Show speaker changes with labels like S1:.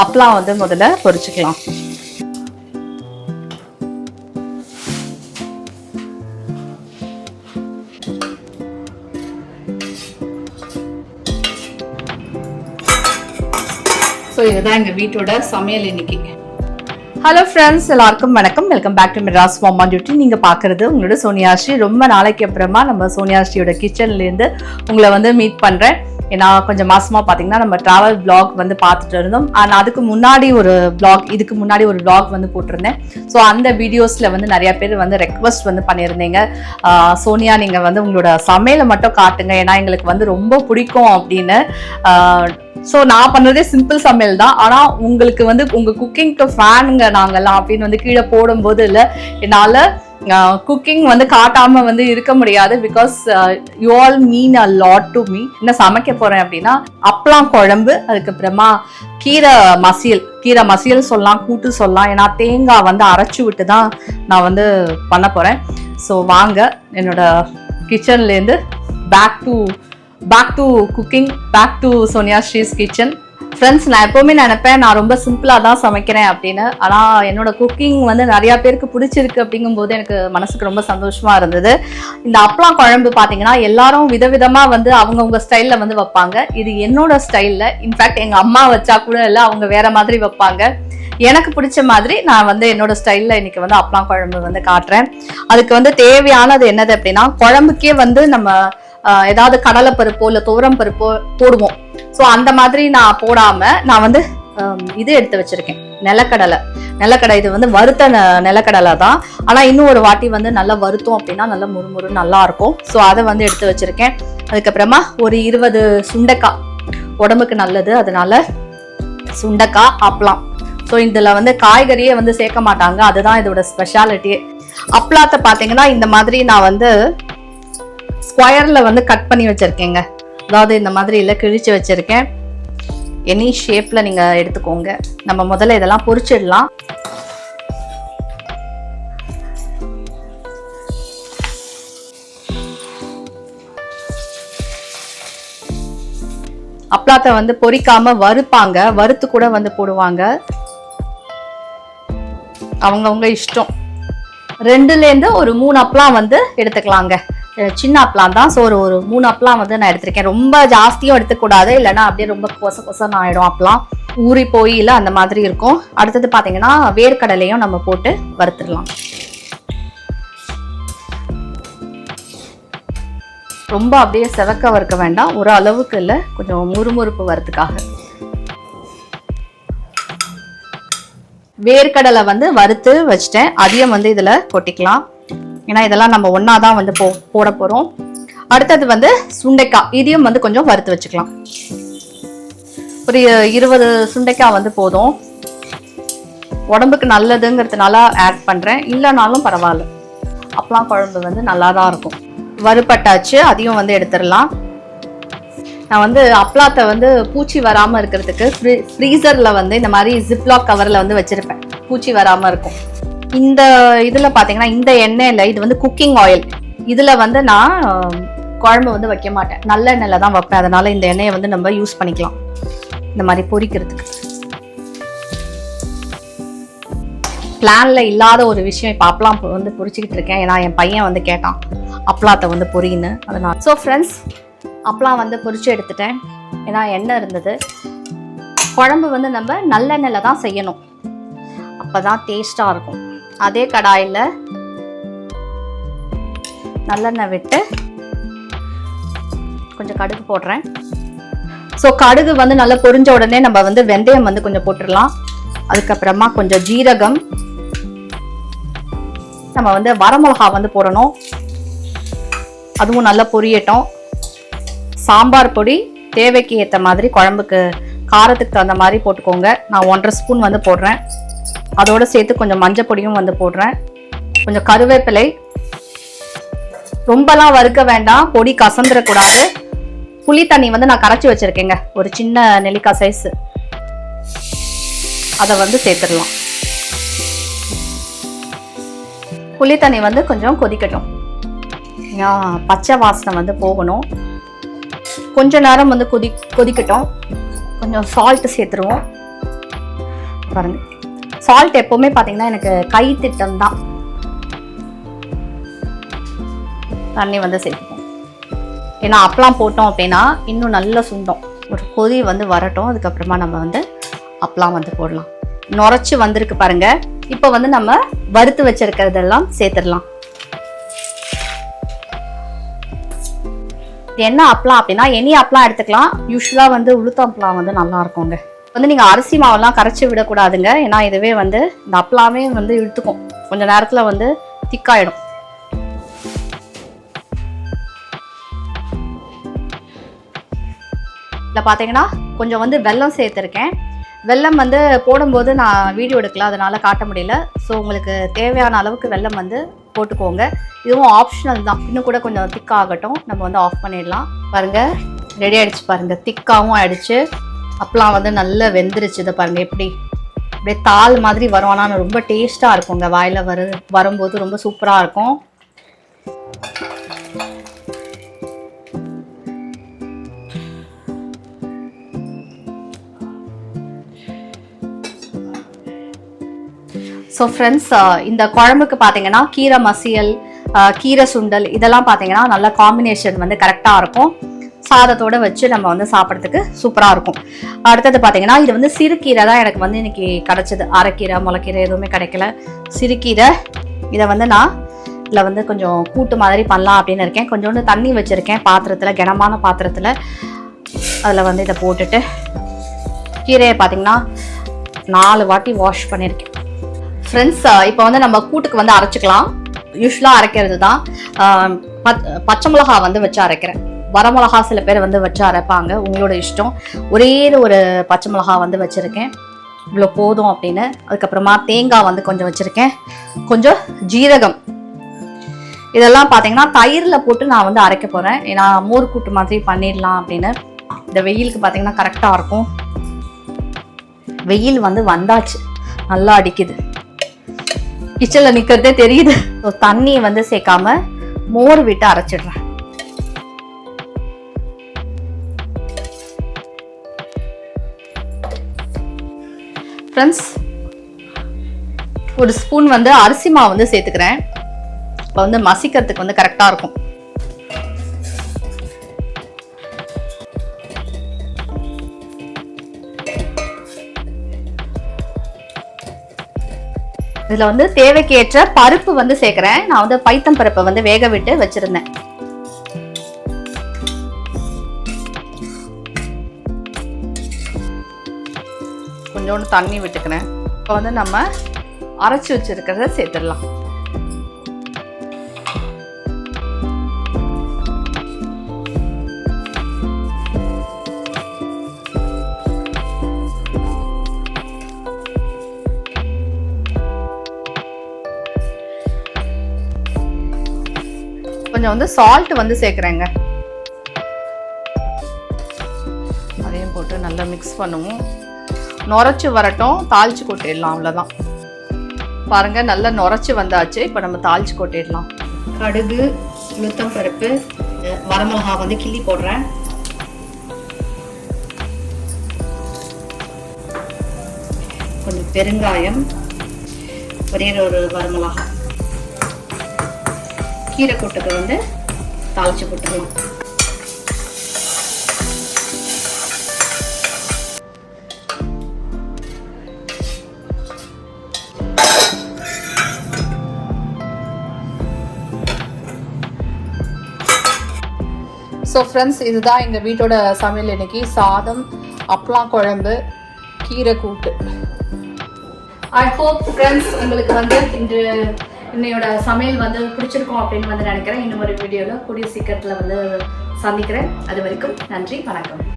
S1: அப்பளம் வந்து முதல்ல பொரிச்சுக்கலாம். ஸோ இதுதான் எங்கள் வீட்டோட சமையல் இன்னைக்கு. ஹலோ ஃப்ரெண்ட்ஸ், எல்லாருக்கும் வணக்கம். வெல்கம் பேக் டு மிராஸ் மாமா டியூட்டி. நீங்கள் பார்க்குறது உங்களோட சோனியாஸ்ரீ. ரொம்ப நாளைக்கு அப்புறமா நம்ம சோனியாஸ்ரீயோட கிச்சன்லேருந்து உங்களை வந்து மீட் பண்ணுறேன். ஏன்னா கொஞ்சம் மாசமாக பார்த்தீங்கன்னா நம்ம ட்ராவல் பிளாக் வந்து பார்த்துட்டு இருந்தோம். ஆனால் அதுக்கு முன்னாடி இதுக்கு முன்னாடி ஒரு பிளாக் வந்து போட்டிருந்தேன். ஸோ அந்த வீடியோஸில் வந்து நிறையா பேர் வந்து ரெக்வஸ்ட் வந்து பண்ணியிருந்தீங்க, சோனியா நீங்கள் வந்து உங்களோட சமையலை மட்டும் காட்டுங்க, ஏன்னா எங்களுக்கு வந்து ரொம்ப பிடிக்கும் அப்படின்னு. ஸோ நான் பண்ணுறதே சிம்பிள் சமையல் தான், ஆனால் உங்களுக்கு வந்து உங்கள் குக்கிங்க்கு ஃபேனுங்க நாங்கள்லாம் அப்படின்னு வந்து கீழே போடும்போது இல்லை என்னால் குக்கிங் வந்து காட்டாம வந்து இருக்க முடியாது. Because you all mean a lot to me. என்ன சமைக்க போறேன் அப்படின்னா அப்பளம் குழம்பு, அதுக்கப்புறமா கீரை மசியல் சொல்லலாம், கூட்டு சொல்லலாம். ஏன்னா தேங்காய் வந்து அரைச்சி விட்டு தான் நான் வந்து பண்ண போறேன். ஸோ வாங்க என்னோட கிச்சன்லேருந்து back to cooking, back to Soniasri's kitchen. Friends, நான் எப்போவுமே நினைப்பேன் நான் ரொம்ப சிம்பிளாக தான் சமைக்கிறேன் அப்படின்னு. ஆனால் என்னோட குக்கிங் வந்து நிறையா பேருக்கு பிடிச்சிருக்கு அப்படிங்கும்போது எனக்கு மனசுக்கு ரொம்ப சந்தோஷமாக இருந்தது. இந்த அப்பளம் குழம்பு பார்த்தீங்கன்னா எல்லாரும் விதவிதமாக வந்து அவங்கவுங்க ஸ்டைலில் வந்து வைப்பாங்க. இது என்னோட ஸ்டைலில், இன்ஃபேக்ட் எங்கள் அம்மா வச்சா கூட இல்லை, அவங்க வேற மாதிரி வைப்பாங்க. எனக்கு பிடிச்ச மாதிரி நான் வந்து என்னோட ஸ்டைலில் இன்னைக்கு வந்து அப்பளம் குழம்பு வந்து காட்டுறேன். அதுக்கு வந்து தேவையானது என்னது அப்படின்னா, குழம்புக்கே வந்து நம்ம ஏதாவது கடலை பருப்போ இல்லை துவரம் பருப்போ போடுவோம். ஸோ அந்த மாதிரி நான் போடாம நான் வந்து இது எடுத்து வச்சிருக்கேன், நிலக்கடலை. இது வந்து வறுத்த நிலக்கடலை தான், ஆனால் இன்னும் ஒரு வாட்டி வந்து நல்லா வறுத்தோம் அப்படின்னா நல்லா முறுமுறு நல்லா இருக்கும். ஸோ அதை வந்து எடுத்து வச்சிருக்கேன். அதுக்கப்புறமா ஒரு 20 சுண்டைக்காய், உடம்புக்கு நல்லது, அதனால சுண்டைக்காய் அப்பளம். ஸோ இதில் வந்து காய்கறியே வந்து சேர்க்க மாட்டாங்க, அதுதான் இதோட ஸ்பெஷாலிட்டியே. அப்பளத்தை பார்த்தீங்கன்னா இந்த மாதிரி நான் வந்து ஸ்கொயர்ல வந்து கட் பண்ணி வச்சிருக்கேங்க. அதாவது இந்த மாதிரி இல்லை கிழிச்சு வச்சிருக்கேன். எனி ஷேப்ல நீங்க எடுத்துக்கோங்க. நம்ம முதல்ல இதெல்லாம் பொரிச்சிடலாம். அப்பளத்தை வந்து பொரிக்காம வறுப்பாங்க, வறுத்து கூட வந்து போடுவாங்க, அவங்கவுங்க இஷ்டம். 2லேருந்து ஒரு 3 அப்பளம் வந்து எடுத்துக்கலாங்க. சின்ன அப்பளம் தான். ஸோ ஒரு 3 அப்பளம் வந்து நான் எடுத்திருக்கேன். ரொம்ப ஜாஸ்தியும் எடுத்துக்கூடாது, இல்லைன்னா அப்படியே ரொம்ப கொசன்னு ஆயிடும். அப்பளம் ஊறி போய் இல்லை அந்த மாதிரி இருக்கும். அடுத்தது பார்த்தீங்கன்னா வேர்க்கடலையும் நம்ம போட்டு வறுத்துடலாம். ரொம்ப அப்படியே செவக்க வறுக்க வேண்டாம், ஒரு அளவுக்கு இல்லை, கொஞ்சம் முறுமுறுப்பு வரதுக்காக. வேர்க்கடலை வந்து வறுத்து வச்சுட்டேன், அதையும் வந்து இதில் கொட்டிக்கலாம். ஏன்னா இதெல்லாம் நம்ம ஒன்னாதான் வந்து போட போறோம். அடுத்தது வந்து சுண்டைக்காய், இதையும் வந்து கொஞ்சம் வறுத்து வச்சுக்கலாம். ஒரு 20 சுண்டைக்காய் வந்து போதும். உடம்புக்கு நல்லதுங்கிறதுனால ஆட் பண்றேன், இல்லைனாலும் பரவாயில்ல. அப்பளம் குழம்பு வந்து நல்லா தான் இருக்கும். வறுபட்டாச்சு, அதையும் வந்து எடுத்துடலாம். நான் வந்து அப்பளத்தை வந்து பூச்சி வராமல் இருக்கிறதுக்கு ஃப்ரீசரில் வந்து இந்த மாதிரி ஜிப்லாக் கவரில் வந்து வச்சுருப்பேன், பூச்சி வராமல் இருக்கும். இந்த இதில் பார்த்தீங்கன்னா இந்த எண்ணெயில், இது வந்து குக்கிங் ஆயில், இதில் வந்து நான் குழம்பு வந்து வைக்க மாட்டேன், நல்ல எண்ணெயில் தான் வைப்பேன். அதனால இந்த எண்ணெயை வந்து நம்ம யூஸ் பண்ணிக்கலாம் இந்த மாதிரி பொரிக்கிறதுக்கு. பிளான்ல இல்லாத ஒரு விஷயம் இப்போ அப்பளம் வந்து பொரிச்சுக்கிட்டு இருக்கேன். ஏன்னா என் பையன் வந்து கேட்டான் அப்பளத்தை வந்து பொரின்னு, அதனால. ஸோ ஃப்ரெண்ட்ஸ், அப்பளம் வந்து பொரிச்சு எடுத்துட்டேன். ஏன்னா எண்ணெய் இருந்தது. குழம்பு வந்து நம்ம நல்லெண்ணெயில் தான் செய்யணும், அப்போதான் டேஸ்டாக இருக்கும். அதே கடாயில் நல்லெண்ணெய் விட்டு கொஞ்சம் கடுகு போடுறேன். ஸோ கடுகு வந்து நல்லா பொரிஞ்ச உடனே நம்ம வந்து வெந்தயம் வந்து கொஞ்சம் போட்டுடலாம். அதுக்கப்புறமா கொஞ்சம் ஜீரகம், நம்ம வந்து வரமிளகா வந்து போடணும், அதுவும் நல்லா பொரியட்டும். சாம்பார் பொடி தேவைக்கு ஏற்ற மாதிரி, குழம்புக்கு காரத்துக்கு தகுந்த மாதிரி போட்டுக்கோங்க. நான் 1.5 ஸ்பூன் வந்து போடுறேன். அதோட சேர்த்து கொஞ்சம் மஞ்சள் பொடியும் வந்து போடுறேன். கொஞ்சம் கருவேப்பிலை, ரொம்பலாம் வறுக்க வேண்டாம், பொடி கசந்துடக்கூடாது. புளி தண்ணி வந்து நான் கரைச்சி வச்சிருக்கேங்க, ஒரு சின்ன நெல்லிக்காய் சைஸ், அதை வந்து சேர்த்துடலாம். புளி தண்ணி வந்து கொஞ்சம் கொதிக்கட்டும், பச்சை வாசனை வந்து போகணும். கொஞ்ச நேரம் வந்து கொதிக்கட்டும். கொஞ்சம் சால்ட் சேர்த்துருவோம். பாருங்கள், சால்ட் எப்போவுமே பார்த்தீங்கன்னா எனக்கு கை திட்டம் தான். தண்ணி வந்து சேர்த்துப்போம், ஏன்னா அப்பளம் போட்டோம் அப்படின்னா இன்னும் நல்லா சுண்டோம். ஒரு கொதி வந்து வரட்டும், அதுக்கப்புறமா நம்ம வந்து அப்பளம் வந்து போடலாம். நுரைச்சி வந்திருக்கு பாருங்க. இப்போ வந்து நம்ம வறுத்து வச்சிருக்கிறதெல்லாம் சேர்த்துடலாம். என்ன அப்பளம் அப்படின்னா எனி அப்பளம் எடுத்துக்கலாம். யூஸ்வலாக வந்து உளுத்தம் அப்பளம் வந்து நல்லா இருக்குங்க. வந்து நீங்கள் அரிசி மாவெல்லாம் கரைச்சி விடக்கூடாதுங்க, ஏன்னா இதுவே வந்து இந்த அப்பளாமே வந்து இழுத்துக்கும், கொஞ்சம் நேரத்தில் வந்து திக்காயிடும். இதில் பார்த்தீங்கன்னா கொஞ்சம் வந்து வெல்லம் சேர்த்துருக்கேன். வெல்லம் வந்து போடும்போது நான் வீடியோ எடுக்கல, அதனால் காட்ட முடியல. ஸோ உங்களுக்கு தேவையான அளவுக்கு வெல்லம் வந்து போட்டுக்கோங்க. இதுவும் ஆப்ஷனல் தான். இன்னும் கூட கொஞ்சம் திக்காகட்டும், நம்ம வந்து ஆஃப் பண்ணிடலாம். பாருங்கள், ரெடி ஆகிடுச்சு பாருங்கள், திக்காகவும் ஆகிடுச்சு. அப்பெல்லாம் வந்து நல்லா வெந்துருச்சு. இதை பாருங்கள், எப்படி அப்படியே தாள் மாதிரி வரும். ஆனால் ரொம்ப டேஸ்ட்டாக இருக்குங்க, வாயில் வரும்போது ரொம்ப சூப்பராக இருக்கும். ஸோ ஃப்ரெண்ட்ஸ், இந்த குழம்புக்கு பார்த்தீங்கன்னா கீரை மசியல், கீரை சுண்டல் இதெல்லாம் பார்த்தீங்கன்னா நல்ல காம்பினேஷன் வந்து கரெக்டாக இருக்கும். சாதத்தோடு வச்சு நம்ம வந்து சாப்பிட்றதுக்கு சூப்பராக இருக்கும். அடுத்தது பார்த்தீங்கன்னா இது வந்து சிறுகீரை தான் எனக்கு வந்து இன்னைக்கு கிடச்சிது. அரைக்கீரை முளைக்கீரை எதுவுமே கிடைக்கல, சிறுகீரை. இதை வந்து நான் இதில் வந்து கொஞ்சம் கூட்டு மாதிரி பண்ணலாம் அப்படின்னு இருக்கேன். கொஞ்சோண்டு தண்ணி வச்சுருக்கேன் பாத்திரத்தில், கனமான பாத்திரத்தில். அதில் வந்து இதை போட்டுட்டு கீரையை பார்த்தீங்கன்னா 4 வாட்டி வாஷ் பண்ணியிருக்கேன். ஃப்ரெண்ட்ஸ், இப்போ வந்து நம்ம கூட்டுக்கு வந்து அரைச்சிக்கலாம். யூஸ்வலாக அரைக்கிறது தான். பச்சை மிளகா வந்து வச்சு அரைக்கிறேன். வரமிளகா சில பேர் வந்து வச்சு அரைப்பாங்க, உங்களோட இஷ்டம். ஒரே ஒரு பச்சை மிளகா வந்து வச்சுருக்கேன், இவ்வளோ போதும் அப்படின்னு. அதுக்கப்புறமா தேங்காய் வந்து கொஞ்சம் வச்சுருக்கேன், கொஞ்சம் ஜீரகம். இதெல்லாம் பார்த்தீங்கன்னா தயிரில் போட்டு நான் வந்து அரைக்க போகிறேன், ஏன்னா மோர் கூட்டு மாதிரி பண்ணிடலாம் அப்படின்னு. இந்த வெயிலுக்கு பார்த்தீங்கன்னா கரெக்டாக இருக்கும். வெயில் வந்து வந்தாச்சு, நல்லா அடிக்குது, கிச்சனில் நிற்கிறதே தெரியுது. ஸோ தண்ணி வந்து சேர்க்காம மோர் விட்டு அரைச்சிடுறேன். ஃப்ரெண்ட்ஸ், ஒரு ஸ்பூன் வந்து அரிசி மாவு வந்து சேர்த்துக்கிறேன். இப்போ வந்து மசிக்கிறதுக்கு வந்து கரெக்டாக இருக்கும். இதில் வந்து தேவைக்கு ஏற்ற பருப்பு வந்து சேர்க்குறேன். நான் வந்து பைத்தம் பருப்பை வந்து வேக விட்டு வச்சிருந்தேன். கொஞ்சோண்டு தண்ணி விட்டுக்கிறேன். இப்போ வந்து நம்ம அரைச்சி வச்சிருக்கிறத சேர்த்துடலாம். கொஞ்சம் வந்து சால்ட் வந்து சேர்க்குறேங்க. அதையும் போட்டு நல்லா மிக்ஸ் பண்ணுவோம். நுரைச்சி வரட்டும், தாளிச்சு கொட்டிடலாம், அவ்வளோதான். பாருங்கள், நல்லா நுரைச்சி வந்தாச்சு. இப்போ நம்ம தாளிச்சு கொட்டிடலாம். கடுகு, உளுத்தம் பருப்பு, வரமிளகா வந்து கிள்ளி போடுறேன். கொஞ்சம் பெருங்காயம், ஒரே ஒரு வரமிளகா. கீரை கூட்டுக்கு வந்து தாளிச்சு போட்டுக்கலாம். ஸோ ஃப்ரெண்ட்ஸ், இதுதான் எங்கள் வீட்டோட சமையல் இன்னைக்கு. சாதம், அப்பளம் குழம்பு, கீரை கூட்டு. ஐ ஹோப் ஃப்ரெண்ட்ஸ் உங்களுக்கு வந்து இன்னையோட சமையல் வந்து பிடிச்சிருக்கும் அப்படின்னு வந்து நினைக்கிறேன். இன்னும் ஒரு வீடியோவில் கூடிய சீக்கிரத்தில் வந்து சந்திக்கிறேன். அது வரைக்கும் நன்றி, வணக்கம்.